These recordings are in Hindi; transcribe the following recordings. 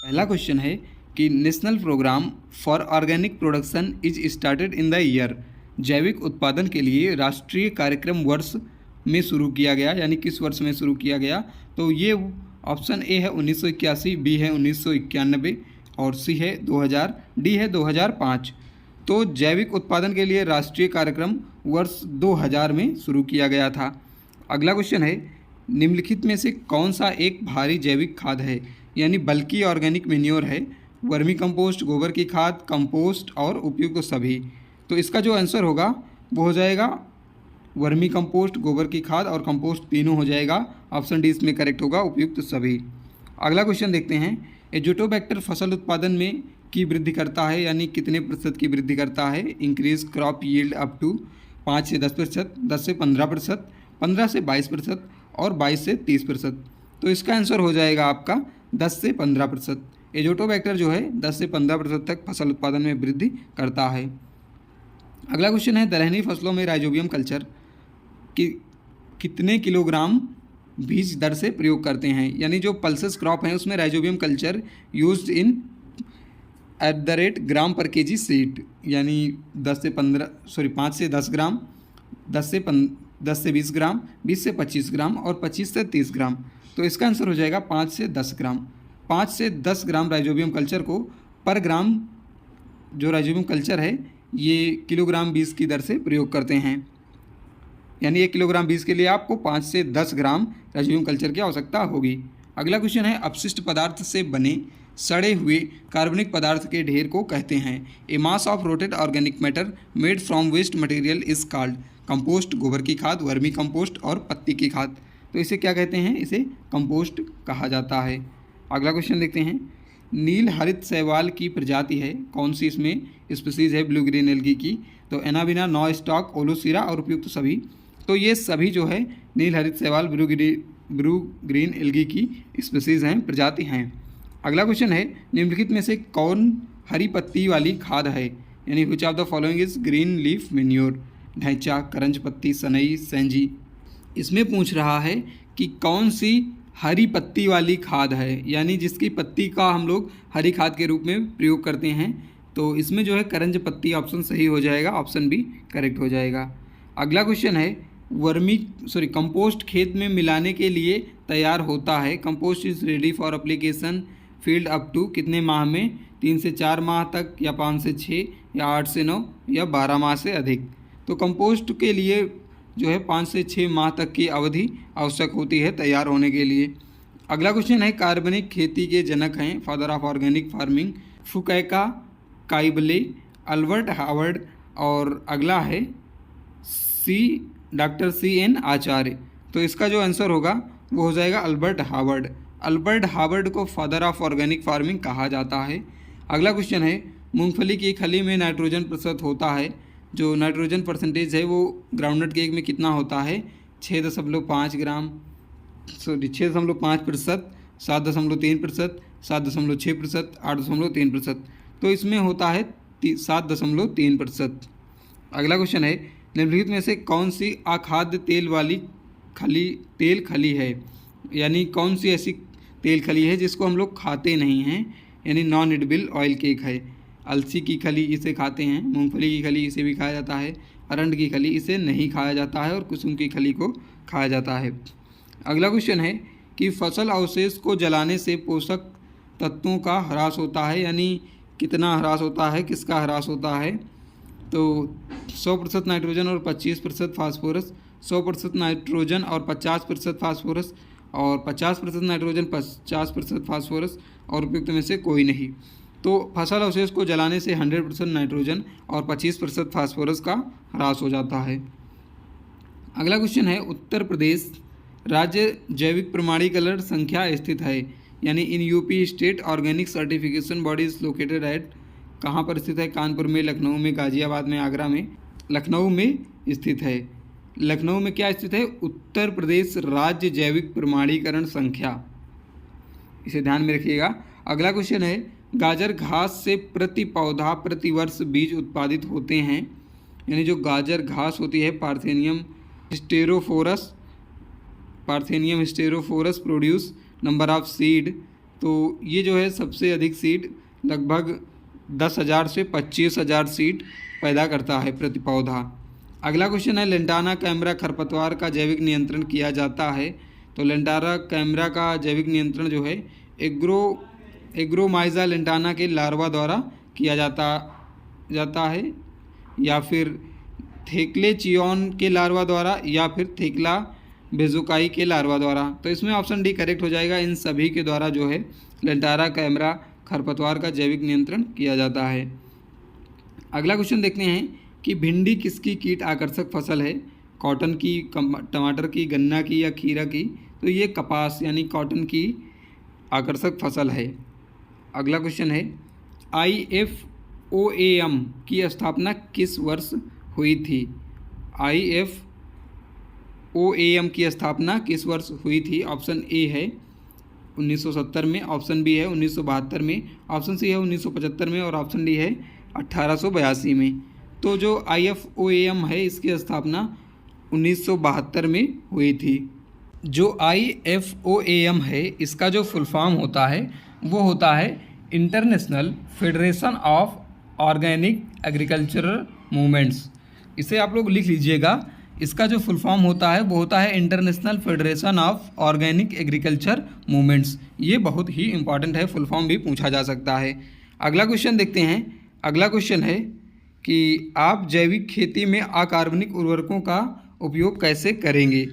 पहला क्वेश्चन है कि national programme for organic production is started in the year. जैविक उत्पादन के लिए राष्ट्रीय कार्यक्रम वर्ष में शुरू किया गया, यानी किस वर्ष में शुरू किया गया? तो ये ऑप्शन ए है 1981, बी है 1991 और सी है 2000, डी है 2005। तो जैविक उत्पादन के लिए राष्ट्रीय कार्यक्रम वर्ष 2000 में शुरू किया गया था। अगला क्वेश्चन है, निम्नलिखित में से कौन सा एक भारी जैविक खाद है? यानी बल्कि ऑर्गेनिक मेन्योर है, वर्मी कंपोस्ट, गोबर की खाद, कंपोस्ट और उपयुक्त सभी। तो इसका जो आंसर होगा वो हो जाएगा वर्मी कंपोस्ट, गोबर की खाद और कंपोस्ट, तीनों हो जाएगा। ऑप्शन डी इसमें करेक्ट होगा, उपयुक्त सभी। अगला क्वेश्चन देखते हैं, एजोटोबैक्टर फसल उत्पादन में की वृद्धि करता है, यानी कितने प्रतिशत की वृद्धि करता है? Increase crop yield up to 5 से 10%, 10 से 15%, 15 से 22% और 22 से 30%। तो इसका आंसर हो जाएगा आपका 10 से 15%। एजोटोबैक्टर जो है 10 से 15% तक फसल उत्पादन में वृद्धि करता है। अगला क्वेश्चन है, दलहनी फसलों में राइजोबियम कल्चर कि कितने किलोग्राम बीज दर से प्रयोग करते हैं? यानी जो पल्सेस क्रॉप हैं उसमें राइजोबियम कल्चर यूज्ड इन @ ग्राम पर केजी सीड, यानी 5 से 10 ग्राम, 10 से 20 ग्राम, 20 से 25 ग्राम और 25 से 30 ग्राम। तो इसका आंसर हो जाएगा 5 से 10 ग्राम। 5 से 10 ग्राम राइजोबियम कल्चर को पर ग्राम जो राइजोबियम कल्चर है ये किलोग्राम बीज की दर से प्रयोग करते हैं, यानी 1 किलोग्राम बीज के लिए आपको 5 से 10 ग्राम राइजोबियम कल्चर की आवश्यकता होगी। अगला क्वेश्चन है, अपशिष्ट पदार्थ से बने सड़े हुए कार्बनिक पदार्थ के ढेर को कहते हैं? A mass of rotted organic matter made from waste material is called compost, गोबर की खाद, वर्मी कंपोस्ट और पत्ती की खाद। तो इसे क्या कहते हैं? इसे कंपोस्ट कहा जाता है। अगला क्वेश्चन देखते हैं, नील हरित शैवाल की प्रजाति है कौन सी? इसमें स्पीसीज है ब्लू ग्रीन एल्गी की। तो एनाबिना, नौ स्टॉक, ओलोसीरा और उपयुक्त सभी। तो ये सभी जो है नील हरित शैवाल ब्लू ग्रीन एल्गी की स्पीसीज हैं, प्रजाति हैं। अगला क्वेश्चन है, निम्नलिखित में से कौन हरी पत्ती वाली खाद है? यानी which of the following is green leaf manure? ढैंचा, करंज पत्ती, सनई, सेंजी। इसमें पूछ रहा है कि कौन सी हरी पत्ती वाली खाद है, यानी जिसकी पत्ती का हम लोग हरी खाद के रूप में प्रयोग करते हैं। तो इसमें जो है करंज पत्ती ऑप्शन सही हो जाएगा, ऑप्शन बी करेक्ट हो जाएगा। अगला क्वेश्चन है, कंपोस्ट खेत में मिलाने के लिए तैयार होता है। Compost is ready for application field up to कितने माह में? 3 से 4 माह तक, या 5 से 6, या 8 से 9, या 12 माह से अधिक। तो कंपोस्ट के लिए जो है 5 से 6 माह तक की अवधि आवश्यक होती है तैयार होने के लिए। अगला क्वेश्चन है, कार्बनिक खेती के जनक हैं, father of organic farming, Fukuoka, काइबले, अल्बर्ट हावर्ड और अगला है डॉक्टर C.N. आचार्य। तो इसका जो आंसर होगा वो हो जाएगा अल्बर्ट हावर्ड। अल्बर्ट हावर्ड को फादर ऑफ ऑर्गेनिक फार्मिंग कहा जाता है। अगला क्वेश्चन है, मूंगफली की खली में नाइट्रोजन प्रतिशत होता है, जो नाइट्रोजन परसेंटेज है वो ग्राउंडनट केक में कितना होता है? 6.5 ग्राम, 6.5%, 7.3%, 7.6%, 8.3%। तो इसमें होता है 7.3%। अगला क्वेश्चन है, निम्नलिखित में से कौन सी अखाद्य तेल वाली खली है? यानी कौन सी ऐसी तेल खली है जिसको हम लोग खाते नहीं हैं, यानी नॉन एडिबल ऑयल केक है? अलसी की खली इसे खाते हैं, मूंगफली की खली इसे भी खाया जाता है, अरंड की खली इसे नहीं खाया जाता है और कुसुम की खली को खाया जाता है। अगला क्वेश्चन है कि फसल अवशेष को जलाने से पोषक तत्वों का ह्रास होता है, यानी कितना ह्रास होता है, किसका ह्रास होता है? तो 100% नाइट्रोजन और 25% फास्फोरस, 100% नाइट्रोजन और 50% फास्फोरस, और 50% नाइट्रोजन 50% फास्फोरस, और उपयुक्त में से कोई नहीं। तो फसल अवशेष को जलाने से 100% नाइट्रोजन और 25% फास्फोरस का ह्रास हो जाता है। अगला क्वेश्चन है, उत्तर प्रदेश राज्य जैविक प्रमाणीकरण संख्या स्थित है, यानी in UP state organic certification body is located at, कहाँ पर स्थित है? कानपुर में, लखनऊ में, गाजियाबाद में, आगरा में? लखनऊ में स्थित है। लखनऊ में क्या स्थित है? उत्तर प्रदेश राज्य जैविक प्रमाणीकरण संख्या, इसे ध्यान में रखिएगा। अगला क्वेश्चन है, गाजर घास से प्रति पौधा प्रति वर्ष बीज उत्पादित होते हैं, यानी जो गाजर घास होती है Parthenium hysterophorus produce number of seed तो ये जो है सबसे अधिक सीड लगभग 10,000 से 25,000 सीड पैदा करता है प्रति पौधा। अगला क्वेश्चन है, लेंटाना कैमरा खरपतवार का जैविक नियंत्रण किया जाता है। तो लेंटाना कैमरा का जैविक नियंत्रण जो है एग्रोमाइजा लेंटाना के लार्वा द्वारा किया जाता है, या फिर थेक्ले चियोन के लार्वा द्वारा, या फिर थेक्ला बेजुकाई के लार्वा द्वारा। तो इसमें ऑप्शन डी करेक्ट हो जाएगा। इन सभी के द्वारा जो है लेंटाना कैमरा खरपतवार का जैविक नियंत्रण किया जाता है। अगला क्वेश्चन देखते हैं कि भिंडी किसकी कीट आकर्षक फसल है? कॉटन की, टमाटर की, गन्ना की या खीरा की? तो ये कपास यानी कॉटन की आकर्षक फसल है। अगला क्वेश्चन है, IFOAM की स्थापना किस वर्ष हुई थी? IFOAM की स्थापना किस वर्ष हुई थी? ऑप्शन ए है 1970 में, ऑप्शन बी है 1972 में, ऑप्शन सी है 1975 में और ऑप्शन डी है 1882 में। तो जो IFOAM है इसकी स्थापना 1972 में हुई थी। जो IFOAM है इसका जो फुल फॉर्म होता है वो होता है international federation of organic agricultural movements. इसे आप लोग लिख लीजिएगा। इसका जो फुल फॉर्म होता है वो होता है international federation of organic agriculture movements. ये बहुत ही इंपॉर्टेंट है, फुल फॉर्म भी पूछा जा सकता है। अगला क्वेश्चन देखते हैं। अगला क्वेश्चन है कि आप जैविक खेती में अकार्बनिक उर्वरकों का उपयोग कैसे करेंगे?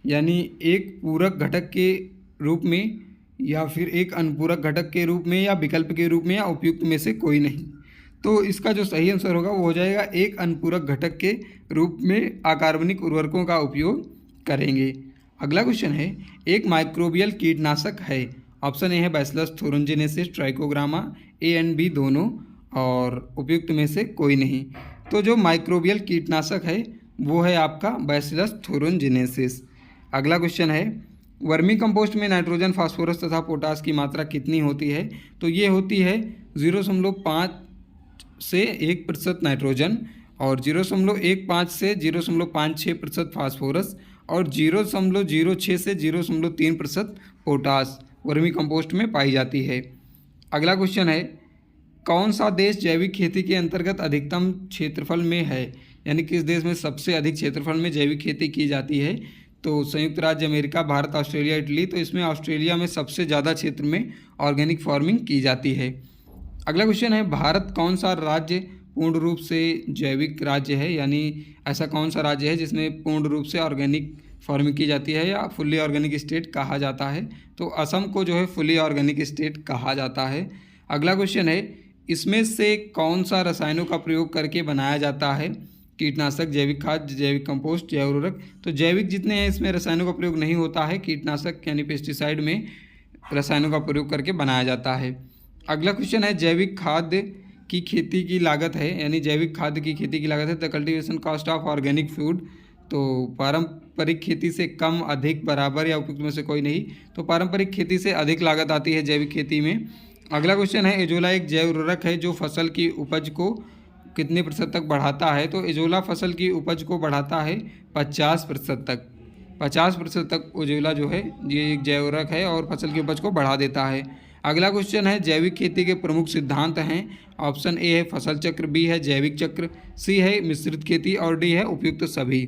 यानी एक पूरक घटक के रूप में, या फिर एक अनुपूरक घटक के रूप में, या विकल्प के रूप में, या उपयुक्त में से कोई नहीं। तो इसका जो सही आंसर होगा वो हो जाएगा एक अनुपूरक घटक के रूप में अकार्बनिक उर्वरकों का उपयोग करेंगे। अगला क्वेश्चन है, एक माइक्रोबियल कीटनाशक है। ऑप्शन ए है Bacillus thuringiensis, Trichogramma, A and B दोनों, और उपयुक्त में से कोई नहीं। तो जो माइक्रोबियल कीटनाशक है वो है आपका बैसिलस थोरनजेनेसिस। अगला क्वेश्चन है, वर्मी कंपोस्ट में नाइट्रोजन, फास्फोरस तथा पोटास की मात्रा कितनी होती है? तो ये होती है 0.5 से 1% नाइट्रोजन, और 0.15 से 0.56% फास्फोरस, और 0.06 से 0.3% पोटास वर्मी कंपोस्ट में पाई जाती है। अगला क्वेश्चन है, कौन सा देश जैविक खेती के अंतर्गत अधिकतम क्षेत्रफल में है? यानी किस देश में सबसे अधिक क्षेत्रफल में जैविक खेती की जाती है? तो संयुक्त राज्य अमेरिका, भारत, ऑस्ट्रेलिया, इटली। तो इसमें ऑस्ट्रेलिया में सबसे ज़्यादा क्षेत्र में ऑर्गेनिक फार्मिंग की जाती है। अगला क्वेश्चन है, भारत कौन सा राज्य पूर्ण रूप से जैविक राज्य है? यानी ऐसा कौन सा राज्य है जिसमें पूर्ण रूप से ऑर्गेनिक फार्मिंग की जाती है या फुल्ली ऑर्गेनिक स्टेट कहा जाता है? तो असम को जो है फुल्ली ऑर्गेनिक स्टेट कहा जाता है। अगला क्वेश्चन है, इसमें से कौन सा रसायनों का प्रयोग करके बनाया जाता है? कीटनाशक, जैविक खाद, जैविक कंपोस्ट, जैव उर्वरक। तो जैविक जितने हैं इसमें रसायनों का प्रयोग नहीं होता है। कीटनाशक यानी पेस्टिसाइड में रसायनों का प्रयोग करके बनाया जाता है। अगला क्वेश्चन है, जैविक खाद की खेती की लागत है, यानी जैविक खाद की खेती की लागत है the cultivation cost of organic food. तो पारंपरिक खेती से कम, अधिक, बराबर या उपयुक्त में से कोई नहीं। तो पारंपरिक खेती से अधिक लागत आती है जैविक खेती में। अगला क्वेश्चन है, एजोला एक जैव उर्वरक है जो फसल की उपज को कितने प्रतिशत तक बढ़ाता है? तो एजोला फसल की उपज को बढ़ाता है 50% तक। 50% तक एजोला जो है ये एक जैव उर्वरक है और फसल की उपज को बढ़ा देता है। अगला क्वेश्चन है, जैविक खेती के प्रमुख सिद्धांत हैं। ऑप्शन ए है फसल चक्र, बी है जैविक चक्र, सी है मिश्रित खेती और डी है उपयुक्त सभी।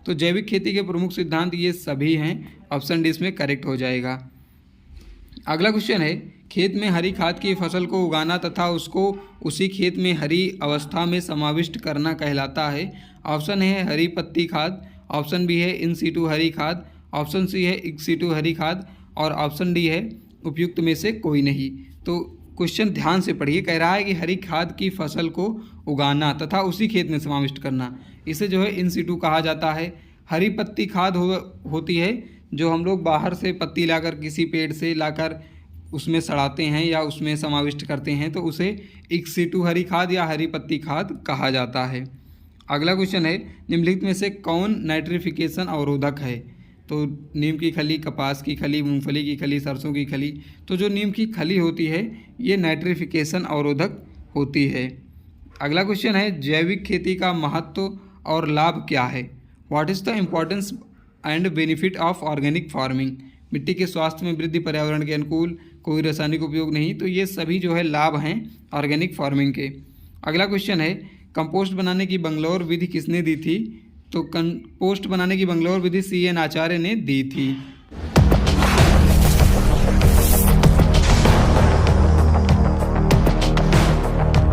तो जैविक खेती के प्रमुख सिद्धांत ये सभी हैं। ऑप्शन डी इसमें करेक्ट हो जाएगा। अगला क्वेश्चन है, खेत में हरी खाद की फसल को उगाना तथा उसको उसी खेत में हरी अवस्था में समाविष्ट करना कहलाता है। ऑप्शन ए है हरी पत्ती खाद, ऑप्शन बी है इन सीटू हरी खाद, ऑप्शन सी है इक्स सीटू हरी खाद, और ऑप्शन डी है उपयुक्त में से कोई नहीं। तो क्वेश्चन ध्यान से पढ़िए। कह रहा है कि हरी खाद की फसल को उगाना तथा उसी खेत में समाविष्ट करना, इसे जो है इन सीटू कहा जाता है। हरी पत्ती खाद होती है जो हम लोग बाहर से पत्ती लाकर, किसी पेड़ से लाकर उसमें सड़ाते हैं या उसमें समाविष्ट करते हैं, तो उसे इक्स सीटू हरी खाद या हरी पत्ती खाद कहा जाता है। अगला क्वेश्चन है, निम्नलिखित में से कौन नाइट्रिफिकेशन अवरोधक है? तो नीम की खली, कपास की खली, मूंगफली की खली, सरसों की खली। तो जो नीम की खली होती है ये नाइट्रिफिकेशन अवरोधक होती है। अगला क्वेश्चन है, जैविक खेती का महत्व और लाभ क्या है? What is the importance and benefit of organic farming? मिट्टी के स्वास्थ्य में वृद्धि, पर्यावरण के अनुकूल, कोई रासायनिक उपयोग नहीं। तो ये सभी जो है लाभ हैं ऑर्गेनिक फार्मिंग के। अगला क्वेश्चन है, कंपोस्ट बनाने की बंगलौर विधि किसने दी थी? तो कंपोस्ट बनाने की बंगलौर विधि CN आचार्य ने दी थी।